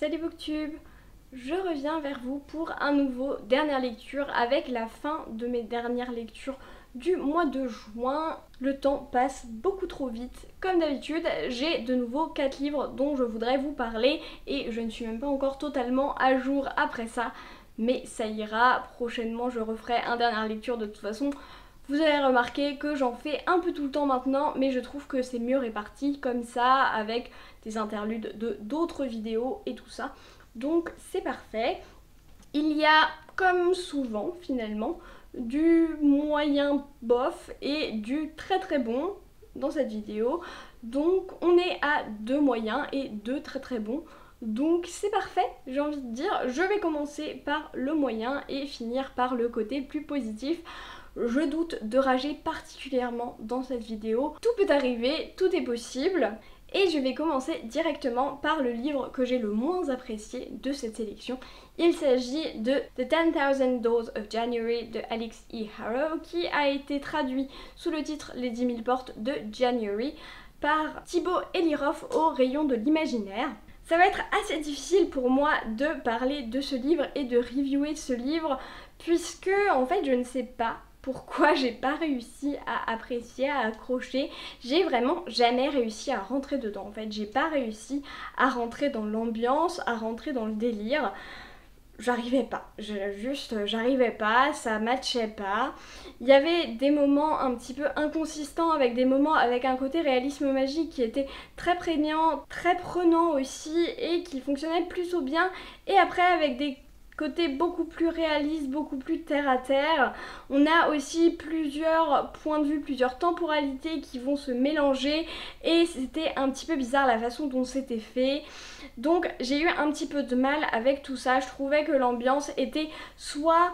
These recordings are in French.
Salut Booktube, je reviens vers vous pour un nouveau dernière lecture avec la fin de mes dernières lectures du mois de juin. Le temps passe beaucoup trop vite. Comme d'habitude, j'ai de nouveau 4 livres dont je voudrais vous parler et je ne suis même pas encore totalement à jour après ça. Mais ça ira, prochainement je referai une dernière lecture de toute façon. Vous avez remarqué que j'en fais un peu tout le temps maintenant, mais je trouve que c'est mieux réparti comme ça, avec des interludes de d'autres vidéos et tout ça. Donc c'est parfait. Il y a, comme souvent finalement, du moyen bof et du très très bon dans cette vidéo. Donc on est à 2 moyens et 2 très très bons. Donc c'est parfait, j'ai envie de dire. Je vais commencer par le moyen et finir par le côté plus positif. Je doute de rager particulièrement dans cette vidéo. Tout peut arriver, tout est possible. Et je vais commencer directement par le livre que j'ai le moins apprécié de cette sélection. Il s'agit de The 10,000 Doors of January de Alix E. Harrow, qui a été traduit sous le titre Les 10 000 portes de January par Thibaut Eliroff au rayon de l'imaginaire. Ça va être assez difficile pour moi de parler de ce livre et de reviewer ce livre, puisque en fait je ne sais pas pourquoi j'ai pas réussi à apprécier, à accrocher. J'ai vraiment jamais réussi à rentrer dedans. En fait, j'ai pas réussi à rentrer dans l'ambiance, à rentrer dans le délire. J'arrivais pas, j'arrivais pas, ça matchait pas. Il y avait des moments un petit peu inconsistants, avec des moments avec un côté réalisme magique qui était très prégnant, très prenant aussi, et qui fonctionnait plutôt bien. Et après avec des côté beaucoup plus réaliste, beaucoup plus terre à terre. On a aussi plusieurs points de vue, plusieurs temporalités qui vont se mélanger et c'était un petit peu bizarre la façon dont c'était fait. Donc j'ai eu un petit peu de mal avec tout ça. Je trouvais que l'ambiance était soit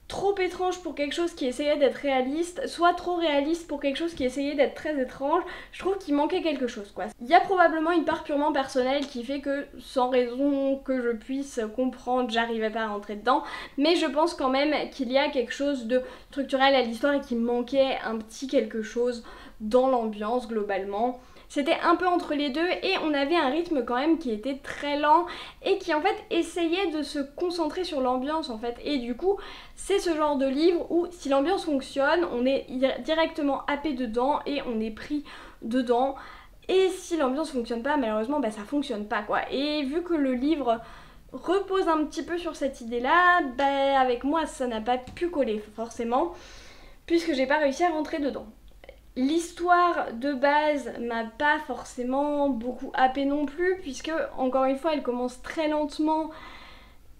trop étrange pour quelque chose qui essayait d'être réaliste, soit trop réaliste pour quelque chose qui essayait d'être très étrange. Je trouve qu'il manquait quelque chose quoi. Il y a probablement une part purement personnelle qui fait que, sans raison que je puisse comprendre, j'arrivais pas à rentrer dedans, mais je pense quand même qu'il y a quelque chose de structurel à l'histoire et qu'il manquait un petit quelque chose dans l'ambiance globalement. C'était un peu entre les deux et on avait un rythme quand même qui était très lent et qui en fait essayait de se concentrer sur l'ambiance en fait. Et du coup, c'est ce genre de livre où si l'ambiance fonctionne, on est directement happé dedans et on est pris dedans. Et si l'ambiance fonctionne pas, malheureusement, bah ça fonctionne pas quoi. Et vu que le livre repose un petit peu sur cette idée-là, bah avec moi ça n'a pas pu coller forcément, puisque j'ai pas réussi à rentrer dedans. L'histoire de base m'a pas forcément beaucoup happé non plus, puisque encore une fois elle commence très lentement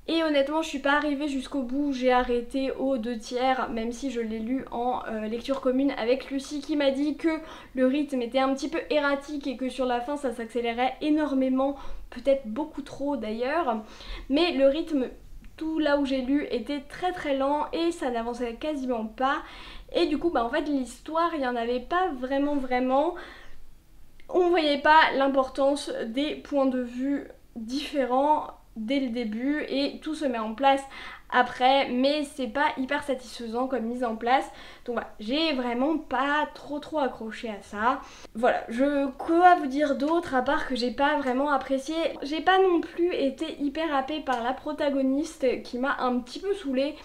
et honnêtement je suis pas arrivée jusqu'au bout, j'ai arrêté aux 2/3, même si je l'ai lu en lecture commune avec Lucie qui m'a dit que le rythme était un petit peu erratique et que sur la fin ça s'accélérait énormément, peut-être beaucoup trop d'ailleurs, mais le rythme tout là où j'ai lu était très très lent et ça n'avançait quasiment pas. Et du coup bah en fait l'histoire il n'y en avait pas vraiment. On voyait pas l'importance des points de vue différents dès le début et tout se met en place après, mais c'est pas hyper satisfaisant comme mise en place. Donc voilà, j'ai vraiment pas trop accroché à ça. Voilà, quoi vous dire d'autre à part que j'ai pas vraiment apprécié. J'ai pas non plus été hyper happée par la protagoniste qui m'a un petit peu saoulée,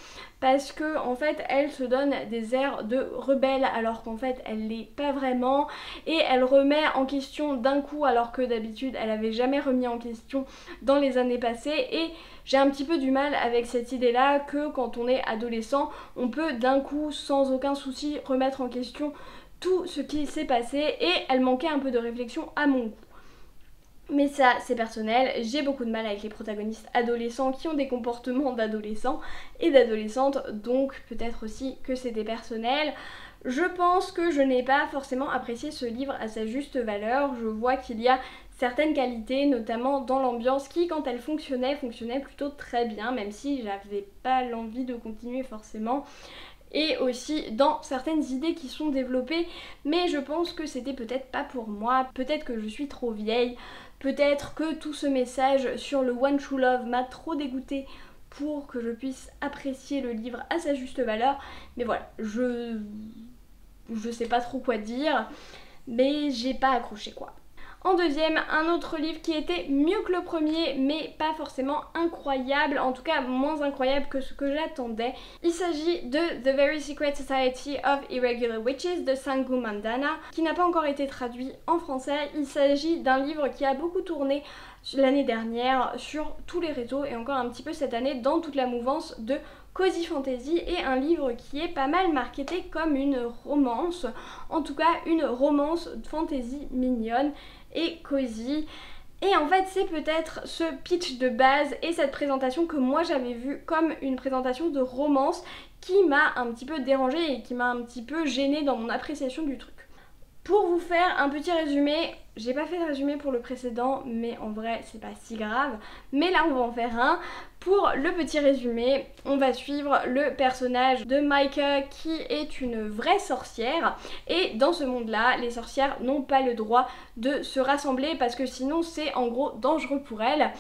parce que en fait elle se donne des airs de rebelle alors qu'en fait elle l'est pas vraiment, et elle remet en question d'un coup alors que d'habitude elle avait jamais remis en question dans les années passées. Et j'ai un petit peu du mal avec cette idée là que quand on est adolescent on peut d'un coup sans aucun souci remettre en question tout ce qui s'est passé, et elle manquait un peu de réflexion à mon goût. Mais ça c'est personnel, j'ai beaucoup de mal avec les protagonistes adolescents qui ont des comportements d'adolescents et d'adolescentes, donc peut-être aussi que c'était personnel. Je pense que je n'ai pas forcément apprécié ce livre à sa juste valeur. Je vois qu'il y a certaines qualités, notamment dans l'ambiance, qui quand elle fonctionnait plutôt très bien, même si j'avais pas l'envie de continuer forcément. Et aussi dans certaines idées qui sont développées, mais je pense que c'était peut-être pas pour moi, peut-être que je suis trop vieille, peut-être que tout ce message sur le One True Love m'a trop dégoûtée pour que je puisse apprécier le livre à sa juste valeur. Mais voilà, je sais pas trop quoi dire, mais j'ai pas accroché quoi. En deuxième, un autre livre qui était mieux que le premier, mais pas forcément incroyable, en tout cas moins incroyable que ce que j'attendais. Il s'agit de The Very Secret Society of Irregular Witches de Sangu Mandana, qui n'a pas encore été traduit en français. Il s'agit d'un livre qui a beaucoup tourné l'année dernière sur tous les réseaux et encore un petit peu cette année dans toute la mouvance de Cozy Fantasy, et un livre qui est pas mal marketé comme une romance, en tout cas une romance fantasy mignonne et cosy. Et en fait c'est peut-être ce pitch de base et cette présentation que moi j'avais vue comme une présentation de romance qui m'a un petit peu dérangée et qui m'a un petit peu gênée dans mon appréciation du truc. Pour vous faire un petit résumé, j'ai pas fait de résumé pour le précédent, mais en vrai c'est pas si grave, mais là on va en faire un. Pour le petit résumé, on va suivre le personnage de Micah qui est une vraie sorcière, et dans ce monde-là, les sorcières n'ont pas le droit de se rassembler parce que sinon c'est en gros dangereux pour elles.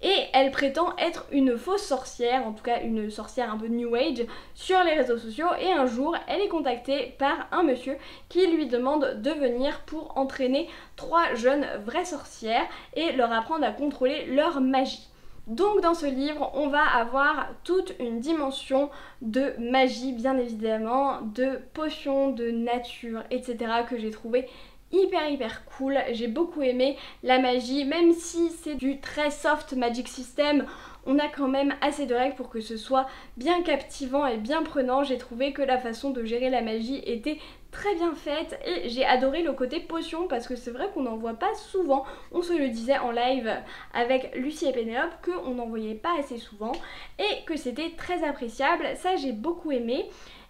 Et elle prétend être une fausse sorcière, en tout cas une sorcière un peu new age, sur les réseaux sociaux, et un jour elle est contactée par un monsieur qui lui demande de venir pour entraîner 3 jeunes vraies sorcières et leur apprendre à contrôler leur magie. Donc dans ce livre, on va avoir toute une dimension de magie, bien évidemment, de potions, de nature, etc. que j'ai trouvé hyper cool. J'ai beaucoup aimé la magie, même si c'est du très soft magic system, on a quand même assez de règles pour que ce soit bien captivant et bien prenant. J'ai trouvé que la façon de gérer la magie était très bien faite et j'ai adoré le côté potion parce que c'est vrai qu'on n'en voit pas souvent. On se le disait en live avec Lucie et Pénélope qu'on n'en voyait pas assez souvent et que c'était très appréciable. Ça j'ai beaucoup aimé.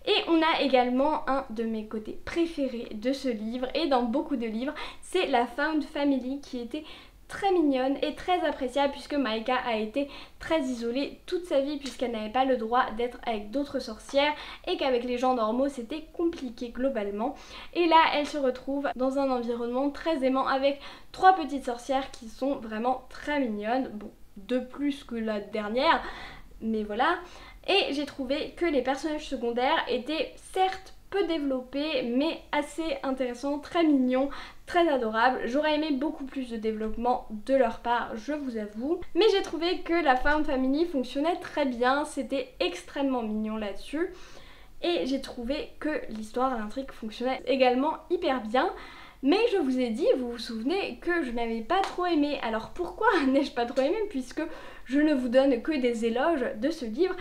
Et on a également un de mes côtés préférés de ce livre et dans beaucoup de livres, c'est la Found Family qui était très mignonne et très appréciable puisque Micah a été très isolée toute sa vie puisqu'elle n'avait pas le droit d'être avec d'autres sorcières et qu'avec les gens normaux c'était compliqué globalement. Et là elle se retrouve dans un environnement très aimant avec 3 petites sorcières qui sont vraiment très mignonnes, bon, de plus que la dernière, mais voilà. Et j'ai trouvé que les personnages secondaires étaient certes peu développés mais assez intéressants, très mignons, très adorables. J'aurais aimé beaucoup plus de développement de leur part, je vous avoue. Mais j'ai trouvé que la Found Family fonctionnait très bien, c'était extrêmement mignon là-dessus. Et j'ai trouvé que l'histoire, l'intrigue fonctionnait également hyper bien. Mais je vous ai dit, vous vous souvenez, que je n'avais pas trop aimé. Alors pourquoi n'ai-je pas trop aimé puisque je ne vous donne que des éloges de ce livre?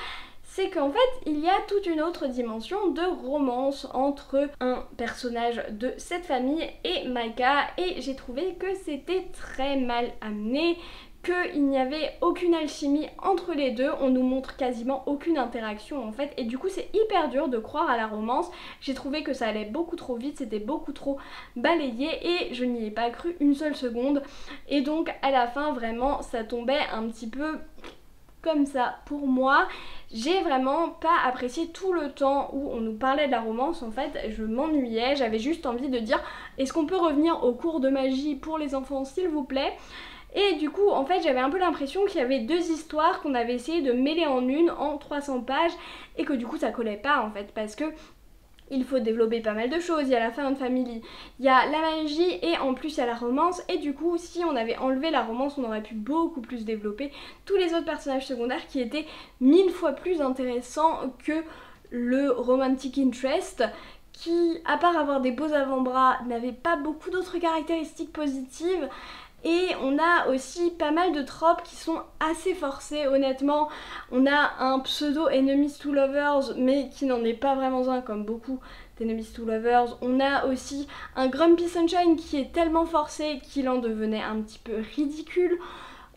C'est qu'en fait, il y a toute une autre dimension de romance entre un personnage de cette famille et Micah, et j'ai trouvé que c'était très mal amené, qu'il n'y avait aucune alchimie entre les deux, on nous montre quasiment aucune interaction en fait, et du coup c'est hyper dur de croire à la romance. J'ai trouvé que ça allait beaucoup trop vite, c'était beaucoup trop balayé et je n'y ai pas cru une seule seconde, et donc à la fin vraiment ça tombait un petit peu comme ça pour moi. J'ai vraiment pas apprécié tout le temps où on nous parlait de la romance, en fait je m'ennuyais, j'avais juste envie de dire est-ce qu'on peut revenir au cours de magie pour les enfants s'il vous plaît. Et du coup en fait j'avais un peu l'impression qu'il y avait 2 histoires qu'on avait essayé de mêler en une en 300 pages et que du coup ça collait pas en fait parce que il faut développer pas mal de choses, il y a la Found Family, il y a la magie et en plus il y a la romance, et du coup si on avait enlevé la romance on aurait pu beaucoup plus développer tous les autres personnages secondaires qui étaient 1000 fois plus intéressants que le romantic interest qui, à part avoir des beaux avant-bras, n'avait pas beaucoup d'autres caractéristiques positives. Et on a aussi pas mal de tropes qui sont assez forcées honnêtement. On a un pseudo enemies to lovers mais qui n'en est pas vraiment un comme beaucoup d'enemies to lovers. On a aussi un Grumpy Sunshine qui est tellement forcé qu'il en devenait un petit peu ridicule.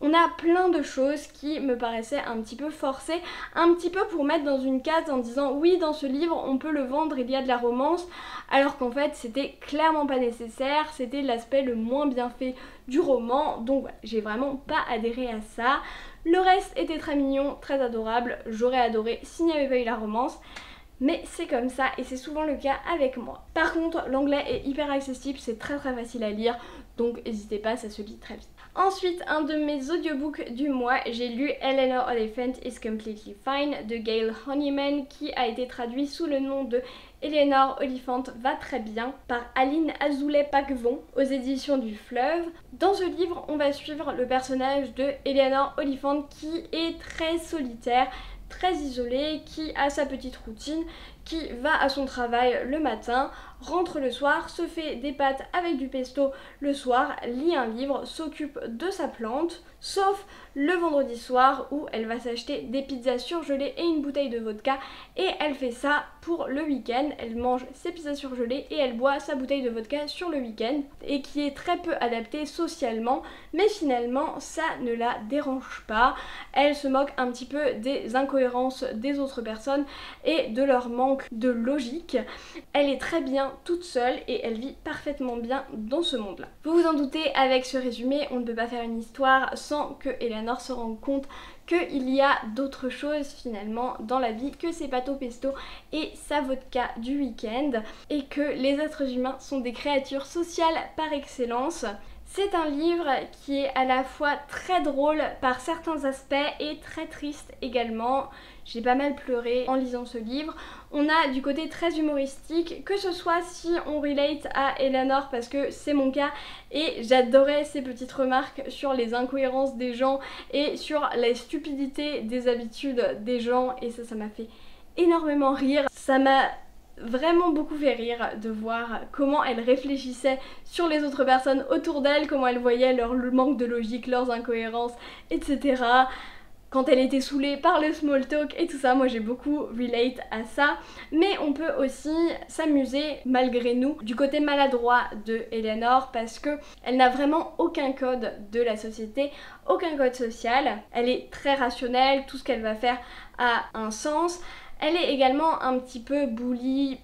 On a plein de choses qui me paraissaient un petit peu forcées, un petit peu pour mettre dans une case en disant oui dans ce livre on peut le vendre, il y a de la romance, alors qu'en fait c'était clairement pas nécessaire, c'était l'aspect le moins bien fait du roman, donc voilà, j'ai vraiment pas adhéré à ça. Le reste était très mignon, très adorable, j'aurais adoré s'il n'y avait pas eu la romance. Mais c'est comme ça et c'est souvent le cas avec moi. Par contre l'anglais est hyper accessible, c'est très facile à lire, donc n'hésitez pas, ça se lit très vite. Ensuite, un de mes audiobooks du mois, j'ai lu Eleanor Oliphant is Completely Fine de Gail Honeyman, qui a été traduit sous le nom de Eleanor Oliphant va très bien par Aline Azoulay-Paquevon aux éditions du Fleuve. Dans ce livre, on va suivre le personnage de Eleanor Oliphant qui est très solitaire, très isolée, qui a sa petite routine, qui va à son travail le matin, rentre le soir, se fait des pâtes avec du pesto le soir, lit un livre, s'occupe de sa plante, sauf le vendredi soir où elle va s'acheter des pizzas surgelées et une bouteille de vodka, et elle fait ça pour le week-end. Elle mange ses pizzas surgelées et elle boit sa bouteille de vodka sur le week-end, et qui est très peu adaptée socialement, mais finalement ça ne la dérange pas. Elle se moque un petit peu des incohérences des autres personnes et de leur manque de logique. Elle est très bien toute seule et elle vit parfaitement bien dans ce monde-là. Vous vous en doutez, avec ce résumé, on ne peut pas faire une histoire sans que Eleanor se rende compte qu'il y a d'autres choses finalement dans la vie que ses pâtes au pesto et sa vodka du week-end, et que les êtres humains sont des créatures sociales par excellence. C'est un livre qui est à la fois très drôle par certains aspects et très triste également. J'ai pas mal pleuré en lisant ce livre. On a du côté très humoristique, que ce soit si on relate à Eleanor, parce que c'est mon cas, et j'adorais ses petites remarques sur les incohérences des gens et sur la stupidité des habitudes des gens, et ça m'a fait énormément rire. Ça m'a vraiment beaucoup fait rire de voir comment elle réfléchissait sur les autres personnes autour d'elle, comment elle voyait leur manque de logique, leurs incohérences, etc. Quand elle était saoulée par le small talk et tout ça, moi j'ai beaucoup relate à ça. Mais on peut aussi s'amuser malgré nous du côté maladroit de Eleanor, parce que elle n'a vraiment aucun code de la société, aucun code social. Elle est très rationnelle, tout ce qu'elle va faire a un sens. Elle est également un petit peu bully,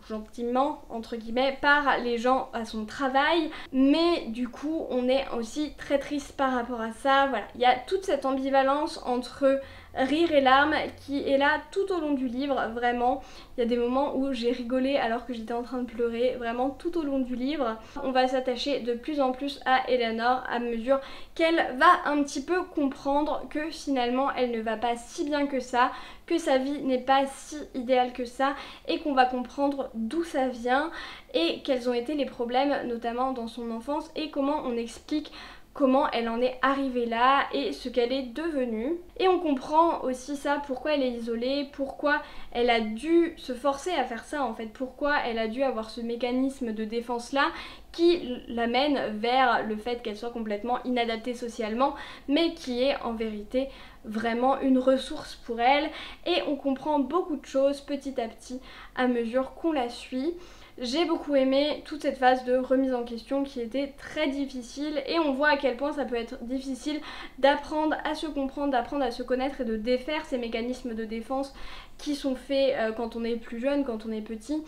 gentiment entre guillemets, par les gens à son travail, mais du coup on est aussi très triste par rapport à ça. Voilà, il y a toute cette ambivalence entre rire et larmes qui est là tout au long du livre, vraiment. Il y a des moments où j'ai rigolé alors que j'étais en train de pleurer, vraiment tout au long du livre. On va s'attacher de plus en plus à Eleanor à mesure qu'elle va un petit peu comprendre que finalement elle ne va pas si bien que ça, que sa vie n'est pas si idéale que ça, et qu'on va comprendre d'où ça vient et quels ont été les problèmes notamment dans son enfance, et comment on explique comment elle en est arrivée là et ce qu'elle est devenue. Et on comprend aussi ça, pourquoi elle est isolée, pourquoi elle a dû se forcer à faire ça en fait, pourquoi elle a dû avoir ce mécanisme de défense là qui l'amène vers le fait qu'elle soit complètement inadaptée socialement, mais qui est en vérité vraiment une ressource pour elle. Et on comprend beaucoup de choses petit à petit à mesure qu'on la suit. J'ai beaucoup aimé toute cette phase de remise en question qui était très difficile, et on voit à quel point ça peut être difficile d'apprendre à se comprendre, d'apprendre à se connaître et de défaire ces mécanismes de défense qui sont faits quand on est plus jeune, quand on est petit,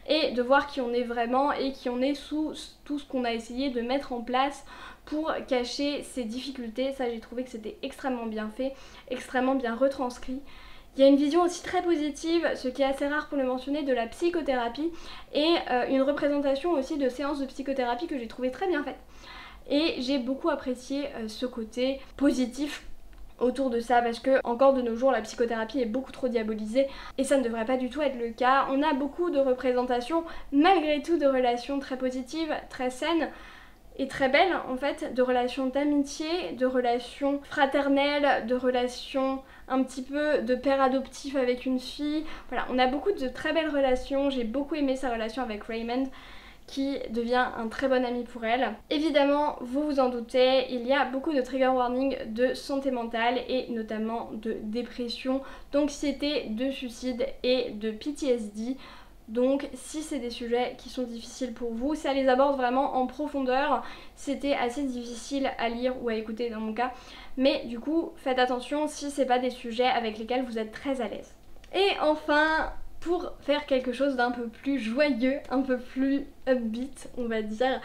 et de voir qui on est vraiment et qui on est sous tout ce qu'on a essayé de mettre en place pour cacher ces difficultés. Ça, j'ai trouvé que c'était extrêmement bien fait, extrêmement bien retranscrit. Il y a une vision aussi très positive, ce qui est assez rare pour le mentionner, de la psychothérapie, et une représentation aussi de séances de psychothérapie que j'ai trouvé très bien faite. Et j'ai beaucoup apprécié ce côté positif autour de ça, parce que encore de nos jours la psychothérapie est beaucoup trop diabolisée et ça ne devrait pas du tout être le cas. On a beaucoup de représentations malgré tout de relations très positives, très saines et très belles en fait, de relations d'amitié, de relations fraternelles, de relations un petit peu de père adoptif avec une fille. Voilà, on a beaucoup de très belles relations. J'ai beaucoup aimé sa relation avec Raymond, qui devient un très bon ami pour elle. Évidemment, vous vous en doutez, il y a beaucoup de trigger warning de santé mentale, et notamment de dépression, d'anxiété, de suicide et de PTSD. Donc si c'est des sujets qui sont difficiles pour vous, ça les aborde vraiment en profondeur. C'était assez difficile à lire ou à écouter dans mon cas, mais du coup faites attention si c'est pas des sujets avec lesquels vous êtes très à l'aise. Et enfin, pour faire quelque chose d'un peu plus joyeux, un peu plus upbeat on va dire,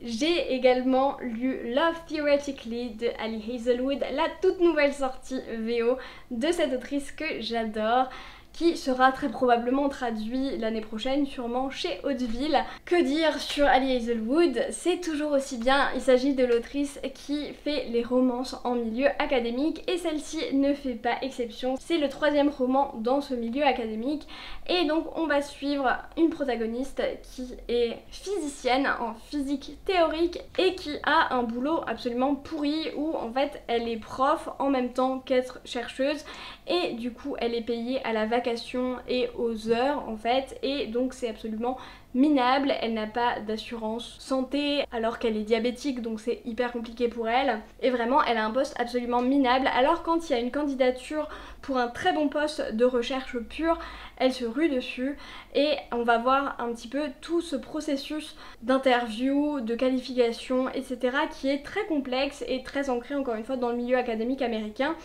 j'ai également lu Love Theoretically de Ali Hazelwood, la toute nouvelle sortie VO de cette autrice que j'adore, qui sera très probablement traduit l'année prochaine, sûrement chez Hauteville. Que dire sur Ali Hazelwood? C'est toujours aussi bien, il s'agit de l'autrice qui fait les romances en milieu académique et celle-ci ne fait pas exception. C'est le 3e roman dans ce milieu académique et donc on va suivre une protagoniste qui est physicienne en physique théorique et qui a un boulot absolument pourri où en fait elle est prof en même temps qu'être chercheuse et du coup elle est payée à la vacation et aux heures en fait et donc c'est absolument minable, elle n'a pas d'assurance santé alors qu'elle est diabétique donc c'est hyper compliqué pour elle et vraiment elle a un poste absolument minable alors quand il y a une candidature pour un très bon poste de recherche pure elle se rue dessus et on va voir un petit peu tout ce processus d'interview, de qualification etc qui est très complexe et très ancré encore une fois dans le milieu académique américain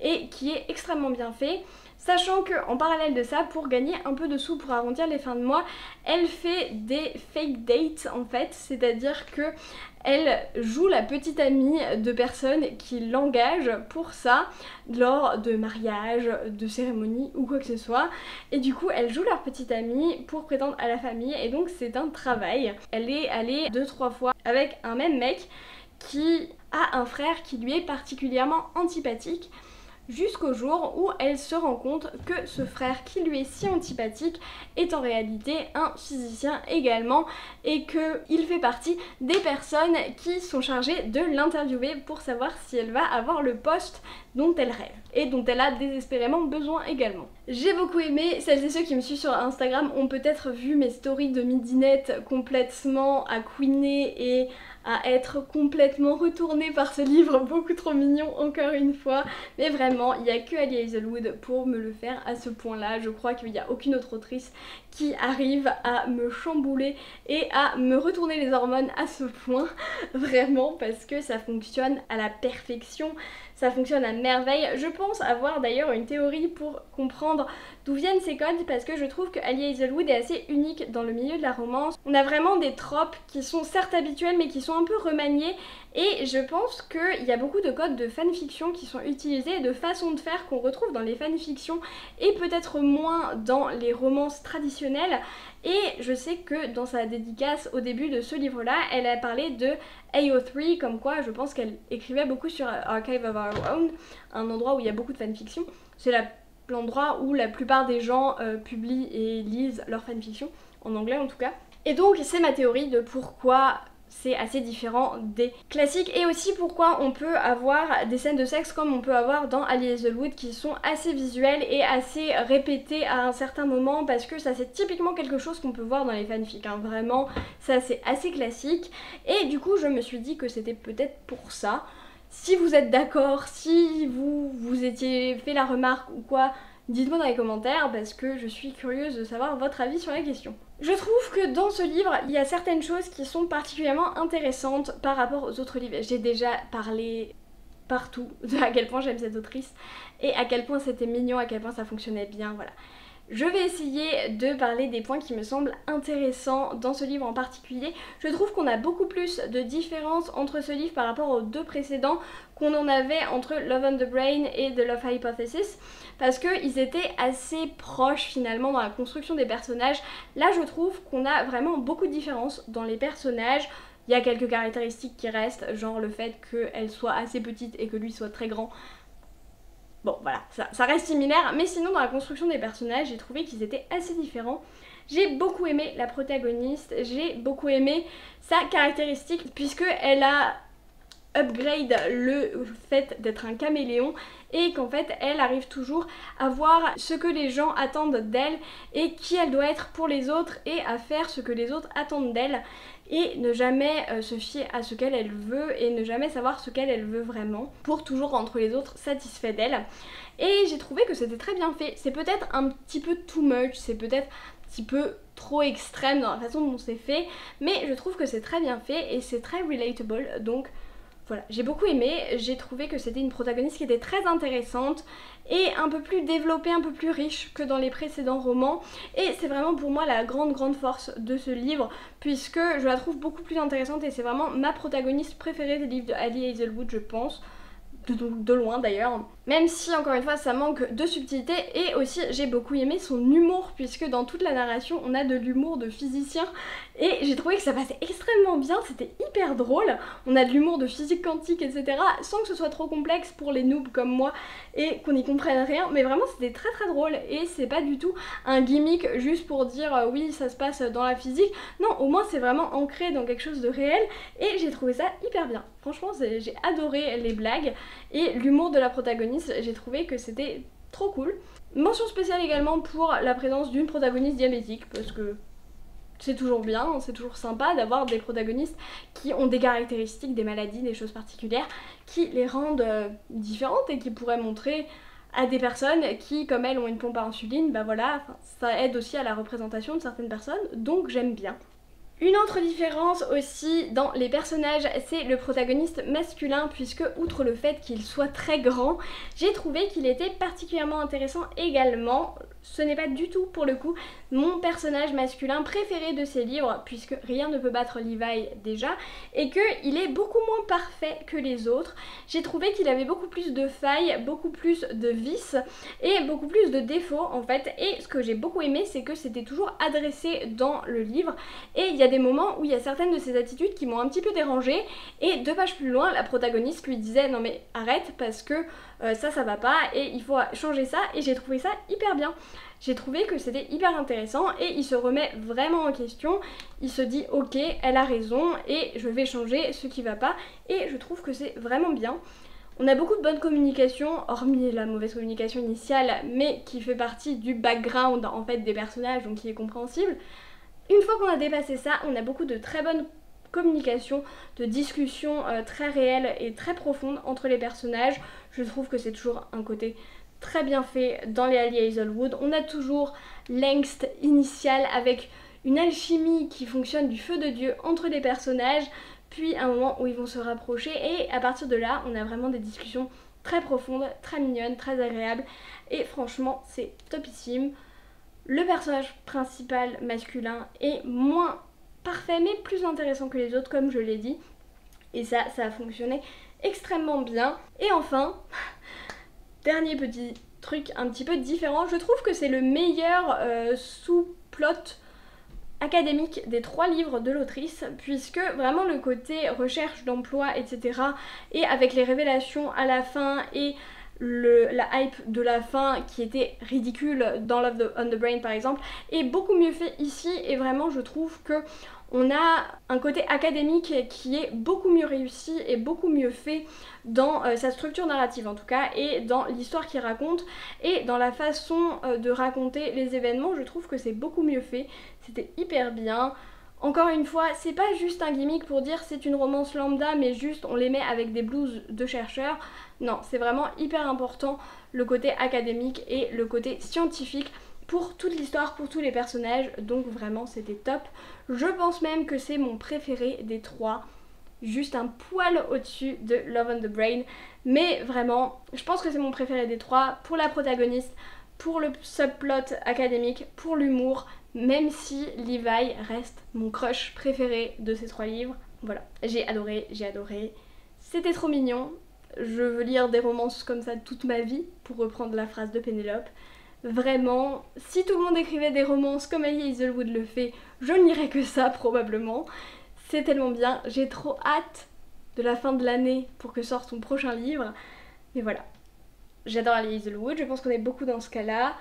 et qui est extrêmement bien fait. Sachant qu'en parallèle de ça, pour gagner un peu de sous pour arrondir les fins de mois, elle fait des fake dates en fait, c'est-à-dire que elle joue la petite amie de personnes qui l'engagent pour ça lors de mariages, de cérémonies ou quoi que ce soit. Et du coup, elle joue leur petite amie pour prétendre à la famille et donc c'est un travail. Elle est allée 2-3 fois avec un même mec qui a un frère qui lui est particulièrement antipathique. Jusqu'au jour où elle se rend compte que ce frère qui lui est si antipathique est en réalité un physicien également et qu'il fait partie des personnes qui sont chargées de l'interviewer pour savoir si elle va avoir le poste dont elle rêve et dont elle a désespérément besoin également. J'ai beaucoup aimé, celles et ceux qui me suivent sur Instagram ont peut-être vu mes stories de midinette complètement à couiner et à être complètement retournée par ce livre beaucoup trop mignon encore une fois, mais vraiment il n'y a que Ali Hazelwood pour me le faire à ce point là. Je crois qu'il n'y a aucune autre autrice qui arrive à me chambouler et à me retourner les hormones à ce point, vraiment, parce que ça fonctionne à la perfection, ça fonctionne à merveille. Je pense avoir d'ailleurs une théorie pour comprendre d'où viennent ces codes parce que je trouve que Ali Hazelwood est assez unique dans le milieu de la romance. On a vraiment des tropes qui sont certes habituels mais qui sont un peu remaniés et je pense qu'il y a beaucoup de codes de fanfiction qui sont utilisés et de façons de faire qu'on retrouve dans les fanfictions et peut-être moins dans les romances traditionnelles. Et je sais que dans sa dédicace au début de ce livre-là, elle a parlé de AO3, comme quoi je pense qu'elle écrivait beaucoup sur Archive of Our Own, un endroit où il y a beaucoup de fanfiction. C'est l'endroit où la plupart des gens publient et lisent leur fanfiction, en anglais en tout cas. Et donc c'est ma théorie de pourquoi c'est assez différent des classiques et aussi pourquoi on peut avoir des scènes de sexe comme on peut avoir dans Ali Hazelwood qui sont assez visuelles et assez répétées à un certain moment parce que ça c'est typiquement quelque chose qu'on peut voir dans les fanfics, hein. Vraiment ça c'est assez classique et du coup je me suis dit que c'était peut-être pour ça. Si vous êtes d'accord, si vous étiez fait la remarque ou quoi, dites-moi dans les commentaires parce que je suis curieuse de savoir votre avis sur la question. Je trouve que dans ce livre, il y a certaines choses qui sont particulièrement intéressantes par rapport aux autres livres. J'ai déjà parlé partout de à quel point j'aime cette autrice et à quel point c'était mignon, à quel point ça fonctionnait bien, voilà. Je vais essayer de parler des points qui me semblent intéressants dans ce livre en particulier. Je trouve qu'on a beaucoup plus de différences entre ce livre par rapport aux deux précédents qu'on en avait entre Love on the Brain et The Love Hypothesis parce qu'ils étaient assez proches finalement dans la construction des personnages. Là je trouve qu'on a vraiment beaucoup de différences dans les personnages. Il y a quelques caractéristiques qui restent, genre le fait qu'elle soit assez petite et que lui soit très grand. Bon voilà, ça reste similaire, mais sinon dans la construction des personnages, j'ai trouvé qu'ils étaient assez différents. J'ai beaucoup aimé la protagoniste, j'ai beaucoup aimé sa caractéristique, puisqu'elle a upgrade le fait d'être un caméléon et qu'en fait elle arrive toujours à voir ce que les gens attendent d'elle et qui elle doit être pour les autres et à faire ce que les autres attendent d'elle et ne jamais se fier à ce qu'elle veut et ne jamais savoir ce qu'elle veut vraiment pour toujours rendre les autres satisfaits d'elle. Et j'ai trouvé que c'était très bien fait. C'est peut-être un petit peu too much, c'est peut-être un petit peu trop extrême dans la façon dont c'est fait, mais je trouve que c'est très bien fait et c'est très relatable, donc voilà, j'ai beaucoup aimé, j'ai trouvé que c'était une protagoniste qui était très intéressante et un peu plus développée, un peu plus riche que dans les précédents romans et c'est vraiment pour moi la grande force de ce livre puisque je la trouve beaucoup plus intéressante et c'est vraiment ma protagoniste préférée des livres de Ali Hazelwood je pense. de loin d'ailleurs. Même si encore une fois ça manque de subtilité, et aussi j'ai beaucoup aimé son humour, puisque dans toute la narration on a de l'humour de physicien et j'ai trouvé que ça passait extrêmement bien, c'était hyper drôle. On a de l'humour de physique quantique etc. sans que ce soit trop complexe pour les noobs comme moi et qu'on n'y comprenne rien, mais vraiment c'était très très drôle et c'est pas du tout un gimmick juste pour dire oui ça se passe dans la physique. Non, au moins c'est vraiment ancré dans quelque chose de réel et j'ai trouvé ça hyper bien. Franchement j'ai adoré les blagues et l'humour de la protagoniste, j'ai trouvé que c'était trop cool. Mention spéciale également pour la présence d'une protagoniste diabétique, parce que c'est toujours bien, c'est toujours sympa d'avoir des protagonistes qui ont des caractéristiques, des maladies, des choses particulières qui les rendent différentes et qui pourraient montrer à des personnes qui, comme elles, ont une pompe à insuline, bah voilà, ça aide aussi à la représentation de certaines personnes, donc j'aime bien. Une autre différence aussi dans les personnages, c'est le protagoniste masculin, puisque outre le fait qu'il soit très grand, j'ai trouvé qu'il était particulièrement intéressant également. Ce n'est pas du tout pour le coup mon personnage masculin préféré de ces livres, puisque rien ne peut battre Levi déjà, et qu'il est beaucoup moins parfait que les autres. J'ai trouvé qu'il avait beaucoup plus de failles, beaucoup plus de vices et beaucoup plus de défauts en fait, et ce que j'ai beaucoup aimé c'est que c'était toujours adressé dans le livre, et il y a des moments où il y a certaines de ses attitudes qui m'ont un petit peu dérangée, et 2 pages plus loin la protagoniste lui disait non mais arrête parce que ça va pas et il faut changer ça, et j'ai trouvé ça hyper bien. J'ai trouvé que c'était hyper intéressant et il se remet vraiment en question, il se dit ok elle a raison et je vais changer ce qui va pas, et je trouve que c'est vraiment bien. On a beaucoup de bonne communication, hormis la mauvaise communication initiale, mais qui fait partie du background en fait des personnages, donc qui est compréhensible. Une fois qu'on a dépassé ça, on a beaucoup de très bonne communication, de discussions très réelles et très profondes entre les personnages. Je trouve que c'est toujours un côté très bien fait dans les alliés Hazelwood. On a toujours l'angst initial avec une alchimie qui fonctionne du feu de Dieu entre les personnages, puis un moment où ils vont se rapprocher, et à partir de là on a vraiment des discussions très profondes, très mignonnes, très agréables, et franchement c'est topissime. Le personnage principal masculin est moins parfait mais plus intéressant que les autres comme je l'ai dit, et ça a fonctionné extrêmement bien. Et enfin, dernier petit truc un petit peu différent, je trouve que c'est le meilleur sous-plot académique des 3 livres de l'autrice, puisque vraiment le côté recherche d'emploi etc, et avec les révélations à la fin et la hype de la fin qui était ridicule dans Love on the Brain par exemple, est beaucoup mieux fait ici, et vraiment je trouve que on a un côté académique qui est beaucoup mieux réussi et beaucoup mieux fait dans sa structure narrative en tout cas, et dans l'histoire qu'il raconte et dans la façon de raconter les événements. Je trouve que c'est beaucoup mieux fait, c'était hyper bien. Encore une fois, c'est pas juste un gimmick pour dire c'est une romance lambda mais juste on les met avec des blouses de chercheurs. Non, c'est vraiment hyper important le côté académique et le côté scientifique pour toute l'histoire, pour tous les personnages, donc vraiment c'était top. Je pense même que c'est mon préféré des 3, juste un poil au-dessus de Love on the Brain, mais vraiment je pense que c'est mon préféré des 3 pour la protagoniste, pour le subplot académique, pour l'humour, même si Levi reste mon crush préféré de ces 3 livres. Voilà, j'ai adoré, c'était trop mignon. Je veux lire des romances comme ça toute ma vie, pour reprendre la phrase de Pénélope. Vraiment, si tout le monde écrivait des romances comme Allie Hazelwood le fait, je ne lirais que ça probablement. C'est tellement bien, j'ai trop hâte de la fin de l'année pour que sorte son prochain livre. Mais voilà, j'adore Allie Hazelwood, je pense qu'on est beaucoup dans ce cas-là.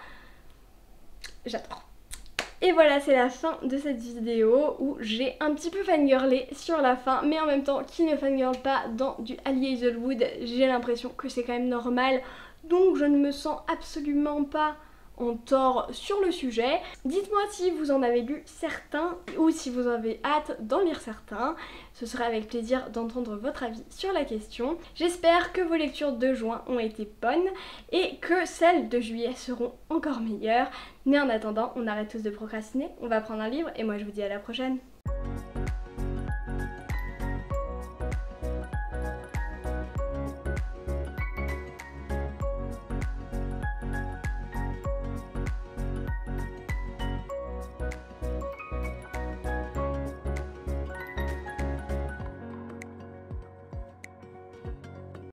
J'adore. Et voilà, c'est la fin de cette vidéo où j'ai un petit peu fangirlé sur la fin, mais en même temps, qui ne fangirle pas dans du Allie Hazelwood, j'ai l'impression que c'est quand même normal, donc je ne me sens absolument pas en tort sur le sujet. Dites-moi si vous en avez lu certains ou si vous avez hâte d'en lire certains. Ce serait avec plaisir d'entendre votre avis sur la question. J'espère que vos lectures de juin ont été bonnes et que celles de juillet seront encore meilleures. Mais en attendant, on arrête tous de procrastiner, on va prendre un livre et moi je vous dis à la prochaine.